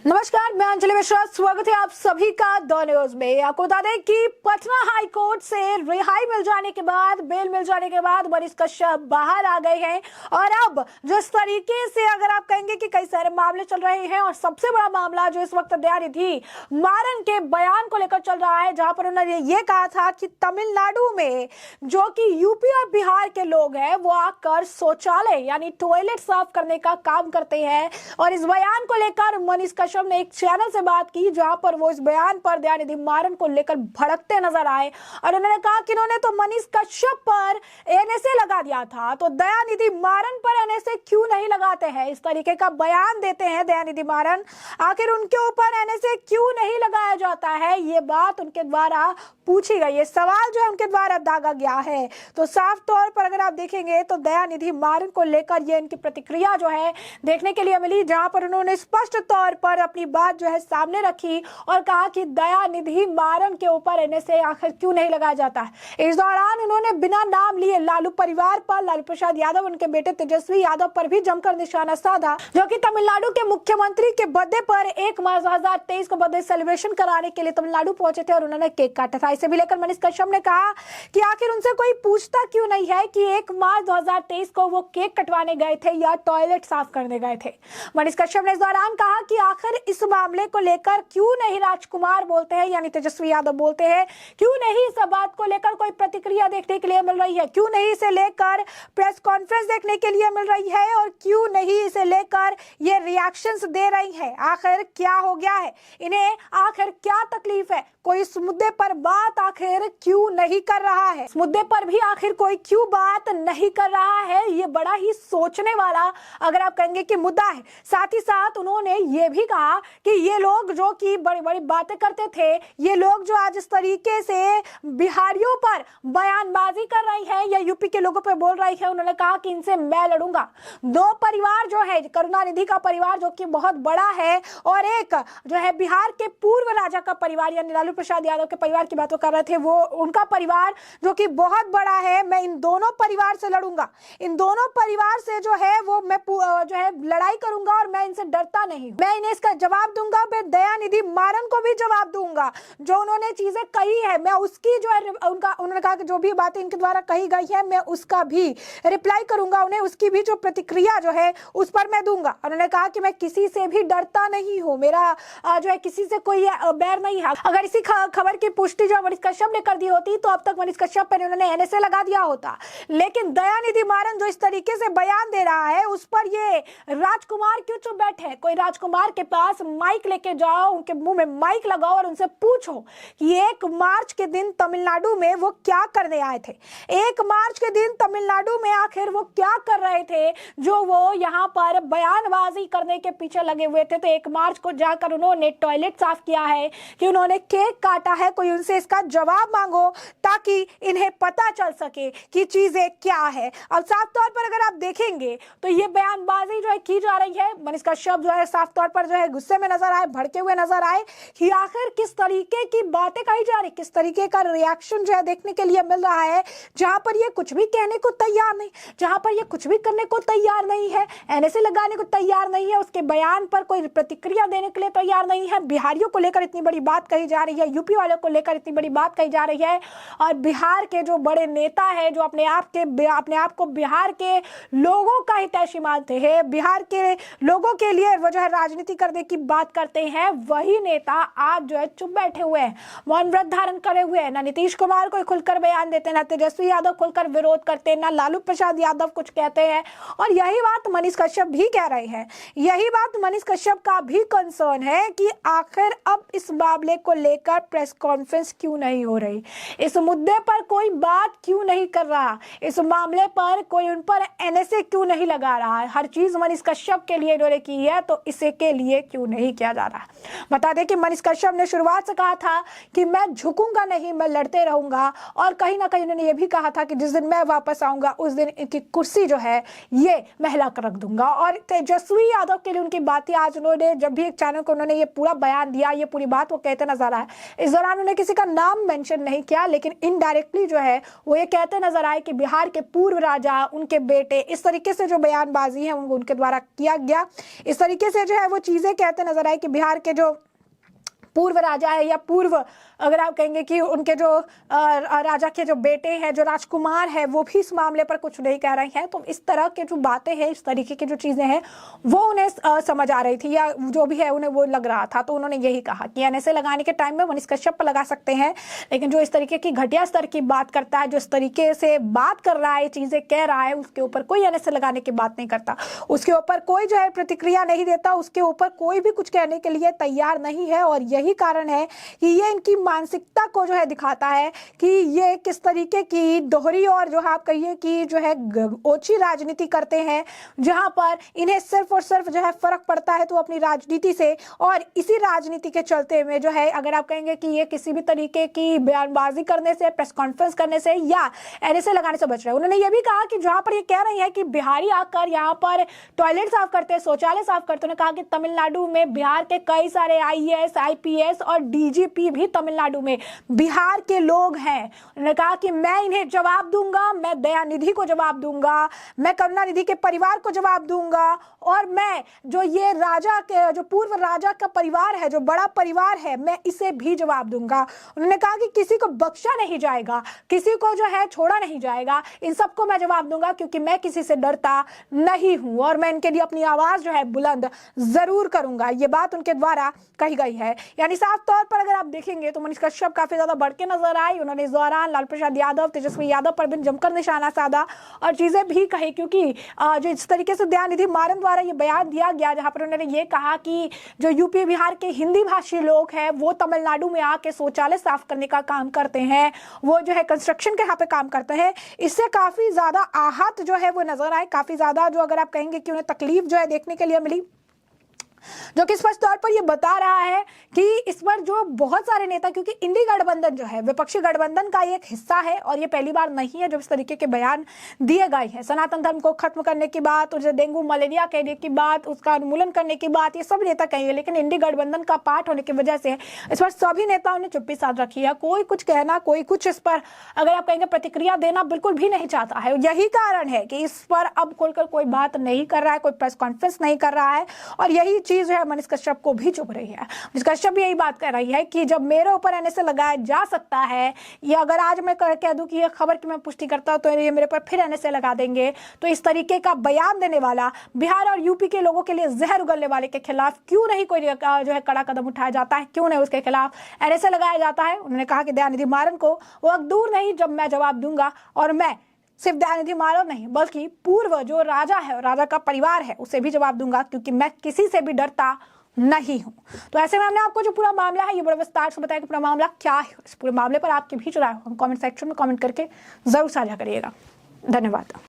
नमस्कार, मैं अंजलि मिश्रा। स्वागत है आप सभी का द न्यूज में। आपको बता दें कि पटना हाई कोर्ट से रिहाई मिल जाने के बाद, बेल मिल जाने के बाद मनीष कश्यप बाहर आ गए हैं। और अब जिस तरीके से अगर आप कहेंगे कि कई सारे मामले चल रहे हैं, और सबसे बड़ा मामला जो इस वक्त दयानिधि मारन के बयान को लेकर चल रहा है, जहां पर उन्होंने ये कहा था कि तमिलनाडु में जो कि यूपी और बिहार के लोग हैं वो आकर शौचालय यानी टॉयलेट साफ करने का काम करते हैं। और इस बयान को लेकर मनीष कश्यप ने एक चैनल से बात की, जहां पर वो इस बयान पर दयानिधि मारन को लेकर भड़कते नजर आए। और उन्होंने कहा कि इन्होंने तो मनीष कश्यप पर एनएसए लगा दिया था, तो दयानिधि मारन पर एनएसए क्यों नहीं लगाते हैं। इस तरीके का बयान देते हैं दयानिधि मारन। आखिर उनके ऊपर एनएसए क्यों नहीं लगाया जाता है, ये बात उनके द्वारा पूछी गई है, सवाल जो है उनके द्वारा दागा गया है। तो साफ तौर पर अगर आप देखेंगे तो दयानिधि मारन को लेकर ये इनकी प्रतिक्रिया जो है देखने के लिए मिली, जहां पर उन्होंने स्पष्ट तौर पर अपनी बात जो है सामने रखी और कहा कि दयानिधि मारन के ऊपर एनएसए आखिर क्यों नहीं लगाया जाता है। इस दौरान उन्होंने बिना नाम लिए लालू परिवार पर, लालू प्रसाद यादव, उनके बेटे तेजस्वी यादव पर भी जमकर निशाना साधा, जो कि तमिलनाडु के मुख्यमंत्री के बर्थडे पर 1 मार्च 2023 को बर्थडे सेलिब्रेशन कराने के लिए तमिलनाडु पहुंचे थे और उन्होंने केक काटा था। इसे भी लेकर मनीष कश्यप ने कहा कि आखिर उनसे कोई पूछता क्यों नहीं है कि 1 मार्च 2023 को वो केक कटवाने गए थे या टॉयलेट साफ करने गए थे। मनीष कश्यप ने इस दौरान कहा कि आखिर इस मामले को लेकर क्यों नहीं राजकुमार बोलते हैं, यानी तेजस्वी यादव बोलते हैं, क्यों नहीं इस बात को लेकर कोई प्रतिक्रिया देखने के लिए मिल रही है, क्यों नहीं इसे लेकर प्रेस कॉन्फ्रेंस देखने के लिए मिल रही है, और क्यों नहीं इसे लेकर ये रिएक्शंस दे रही है। आखिर क्या हो गया है इन्हें, आखिर क्या तकलीफ है, कोई इस मुद्दे पर बात आखिर क्यों नहीं कर रहा है, इस मुद्दे पर भी आखिर कोई क्यों बात नहीं कर रहा है। ये बड़ा ही सोचने वाला अगर आप कहेंगे कि मुद्दा है। साथ ही साथ उन्होंने ये भी कहा कि ये लोग जो कि बड़ी बड़ी बातें करते थे, ये लोग जो आज इस तरीके से बिहारियों पर बयानबाजी कर रही है या यूपी के लोगों पर बोल रही है, उन्होंने कहा कि इनसे मैं लड़ूंगा। 2 परिवार जो है, करुणानिधि का परिवार जो कि बहुत बड़ा है, और एक जो है बिहार के पूर्व राजा का परिवार यानी लालू प्रसाद यादव के परिवार की बात कर रहे थे, वो उनका परिवार जो कि बहुत बड़ा है। मैं इन दोनों परिवार से लड़ूंगा, इन दोनों परिवार से जो है वो मैं जो है लड़ाई करूंगा, और मैं इनसे डरता नहीं हूं। मैं इन्हें इसका जवाब दूंगा, मैं दयानिधि मारन को भी जवाब दूंगा। जो उन्होंने चीजें कही है मैं उसकी जो है उन्होंने कहा कि जो भी बातें इनके द्वारा कही गई है मैं उसका भी रिप्लाई करूंगा, उन्हें उसकी भी जो प्रतिक्रिया जो है उस पर मैं दूंगा। उन्होंने कहा कि मैं किसी से भी डरता नहीं हूं, मेरा जो है किसी से कोई बैर नहीं है। अगर इसी खबर की पुष्टि जो मनीष कश्यप ने कर दी होती तो अब तक मनीष कश्यप पर उन्होंने एनएसए लगा दिया होता। लेकिन दयानिधि मारन जो इस तरीके से बयान दे रहा है उस पर ये राजकुमार क्यों चुप बैठे हैं। कोई राजकुमार के पास माइक लेके जाओ, उनके मुंह में माइक लगाओ और उनसे पूछो कि 1 मार्च के दिन तमिलनाडु में वो क्या करने आए थे। 1 मार्च के दिन तमिलनाडु में आखिर वो क्या कर रहे थे जो वो यहाँ पर बयानबाजी करने के पीछे लगे हुए थे। तो 1 मार्च को जाकर उन्होंने टॉयलेट साफ किया है कि उन्होंने केक काटा है, कोई उनसे इसका जवाब मांगो ताकि इन्हें पता चल सके कि चीजें क्या है। अब साफ तौर पर अगर आप देखेंगे तो ये बयानबाजी जो है की जा रही है। मनीष कश्यप जो है साफ तौर पर जो है गुस्से में नजर आए, भड़के हुए नजर आए कि आखिर किस तरीके की बातें कही जा रही, किस तरीके का रिएक्शन जो है देखने के लिए मिल रहा है, जहां पर ये कुछ भी कहने को तैयार नहीं, जहां पर ये कुछ भी करने को तैयार नहीं है, एनएसए लगाने को तैयार नहीं है, उसके बयान पर कोई प्रतिक्रिया देने के लिए तैयार नहीं है। बिहारियों को लेकर इतनी बड़ी बात कही जा रही है, यूपी वालों को लेकर इतनी बड़ी बात कही जा रही है, और बिहार के जो बड़े नेता है जो अपने आप को बिहार के लोगों का हितैषी मानते हैं, बिहार के लोगों के लिए वो जो है राजनीति करने की बात करते हैं, वही नेता आज जो है चुप बैठे हुए हैं, मौन व्रत धारण करे हुए हैं। ना नीतीश कुमार को खुलकर बयान देते, ना तेजस्वी यादव खुलकर विरोध करते, ना लालू प्रसाद यादव कुछ कहते हैं। और यही बात मनीष कश्यप भी कह रहे हैं, यही बात मनीष कश्यप का भी कंसर्न है कि आखिर अब इस मामले को लेकर प्रेस कॉन्फ्रेंस क्यों नहीं हो रही, इस मुद्दे पर कोई बात क्यों नहीं कर रहा, इस मामले पर कोई उन पर एनएसए क्यों नहीं लगा रहा है। हर चीज मनीष कश्यप के लिए इन्होंने की है, तो इसे के लिए क्यों नहीं किया जा रहा। बता दें कि मनीष कश्यप ने शुरुआत से कहा था कि मैं झुकूंगा नहीं, मैं लड़ते रहूंगा, और कहीं ना कहीं उन्होंने ये भी कहा था कि जिस दिन मैं वापस आऊंगा उस दिन इनकी कुर्सी जो है ये महिला कर रख दूंगा। और तेजस्वी यादव के लिए उनकी बातें आज उन्होंने जब भी एक चैनल को उन्होंने ये पूरा बयान दिया, ये पूरी बात वो कहते नजर आए। इस दौरान उन्होंने किसी का नाम मेंशन नहीं किया, लेकिन इनडायरेक्टली जो है वो ये कहते नजर आए कि बिहार के पूर्व राजा, उनके बेटे, इस तरीके से जो बयानबाजी है उनके द्वारा किया गया, इस तरीके से जो है वो चीजें चीजें कहते नजर आए कि बिहार के जो पूर्व राजा है या पूर्व अगर आप कहेंगे कि उनके जो राजा के जो बेटे हैं, जो राजकुमार है, वो भी इस मामले पर कुछ नहीं कह रहे हैं। तो इस तरह के जो बातें हैं, इस तरीके की जो चीजें हैं वो उन्हें समझ आ रही थी या जो भी है उन्हें वो लग रहा था। तो उन्होंने यही कहा कि एनएसए लगाने के टाइम में मनीष कश्यप पर लगा सकते हैं, लेकिन जो इस तरीके की घटिया स्तर की बात करता है, जो इस तरीके से बात कर रहा है, चीजें कह रहा है, उसके ऊपर कोई एनएसए लगाने की बात नहीं करता, उसके ऊपर कोई जो है प्रतिक्रिया नहीं देता, उसके ऊपर कोई भी कुछ कहने के लिए तैयार नहीं है। और यही कारण है कि ये इनकी मानसिकता को जो है दिखाता है कि ये किस तरीके की दोहरी और जो है आप कहिए कि जो है ओछी राजनीति करते हैं, जहां पर इन्हें सिर्फ और सिर्फ जो है फर्क पड़ता है तो अपनी राजनीति से। और इसी राजनीति के चलते में जो है अगर आप कहेंगे कि ये किसी भी तरीके की बयानबाजी करने से, प्रेस कॉन्फ्रेंस करने से या एनएसए लगाने से बच रहे हैं। उन्होंने ये भी कहा कि जहां पर ये कह रही है कि बिहारी आकर यहाँ पर टॉयलेट साफ करते हैं, शौचालय साफ करते हैं, कहा कि तमिलनाडु में बिहार के कई सारे आईएएस, आईपीएस और डीजीपी भी तमिलनाडु में बिहार के लोग हैं। उन्होंने कहा कि मैं इन्हें जवाब दूंगा, मैं दयानिधि को जवाब दूंगा, मैं करुणानिधि के परिवार को जवाब दूंगा, और मैं जो ये राजा के जो पूर्व राजा का परिवार है, जो बड़ा परिवार है, मैं इसे भी जवाब दूंगा। उन्होंने कहा कि किसी को बख्शा नहीं जाएगा, किसी को जो है छोड़ा नहीं जाएगा, इन सबको मैं जवाब दूंगा क्योंकि मैं किसी से डरता नहीं हूं और मैं इनके लिए अपनी आवाज जो है बुलंद जरूर करूंगा। ये बात उनके द्वारा कही गई है। यानी साफ तौर पर अगर आप देखेंगे तो मनीष कश्यप काफी ज्यादा बढ़ के नजर आए। उन्होंने इस दौरान लालू प्रसाद यादव, तेजस्वी यादव पर भी जमकर निशाना साधा और चीजें भी कही, क्योंकि जो इस तरीके से दयानिधि मारन द्वारा ये बयान दिया गया जहां पर उन्होंने ये कहा कि जो यूपी बिहार के हिंदी भाषी लोग हैं वो तमिलनाडु में आके शौचालय साफ करने का काम करते हैं, वो जो है कंस्ट्रक्शन के यहाँ पे काम करते हैं, इससे काफी ज्यादा आहत जो है वो नजर आए, काफी ज्यादा जो अगर आप कहेंगे कि उन्हें तकलीफ जो है देखने के लिए मिली, जो कि स्पष्ट तौर पर यह बता रहा है कि इस पर जो बहुत सारे नेता, क्योंकि इंडी गठबंधन जो है विपक्षी गठबंधन का एक हिस्सा है और ये पहली बार नहीं है जब इस तरीके के बयान दिए गए हैं। सनातन धर्म को खत्म करने की बात, और डेंगू मलेरिया कहने की बात, उसका उन्मूलन करने की बात, ये सब नेता कहेंगे, लेकिन इंडी गठबंधन का पार्ट होने की वजह से इस पर सभी नेताओं ने चुप्पी साध रखी है। कोई कुछ कहना, कोई कुछ इस पर अगर आप कहेंगे प्रतिक्रिया देना बिल्कुल भी नहीं चाहता है। यही कारण है कि इस पर अब खुलकर कोई बात नहीं कर रहा है, कोई प्रेस कॉन्फ्रेंस नहीं कर रहा है, और यही चीज है मनीष कश्यप को भी चुभ रही है। मनीष कश्यप भी यही बात कर रही है कि जब मेरे ऊपर एनएसए लगाया जा सकता है, या अगर आज मैं कह दूं कि ये खबर की मैं पुष्टि करता हूं तो ये मेरे पर फिर एनएसए लगा देंगे, तो इस तरीके का बयान देने वाला, बिहार और यूपी के लोगों के लिए जहर उगलने वाले के खिलाफ क्यों नहीं कोई जो है कड़ा कदम उठाया जाता है, क्यों नहीं उसके खिलाफ एनएसए लगाया जाता है। उन्होंने कहा कि दयानिधि मारन को वो वक्त दूर नहीं जब मैं जवाब दूंगा, और मैं सिर्फ दयानिधि मारन नहीं बल्कि पूर्व जो राजा है, राजा का परिवार है, उसे भी जवाब दूंगा क्योंकि मैं किसी से भी डरता नहीं हूं। तो ऐसे में हमने आपको जो पूरा मामला है ये बड़े विस्तार से बताया कि पूरा मामला क्या है। इस पूरे मामले पर आपकी भी राय हो हम कमेंट सेक्शन में कमेंट करके जरूर साझा करिएगा। धन्यवाद।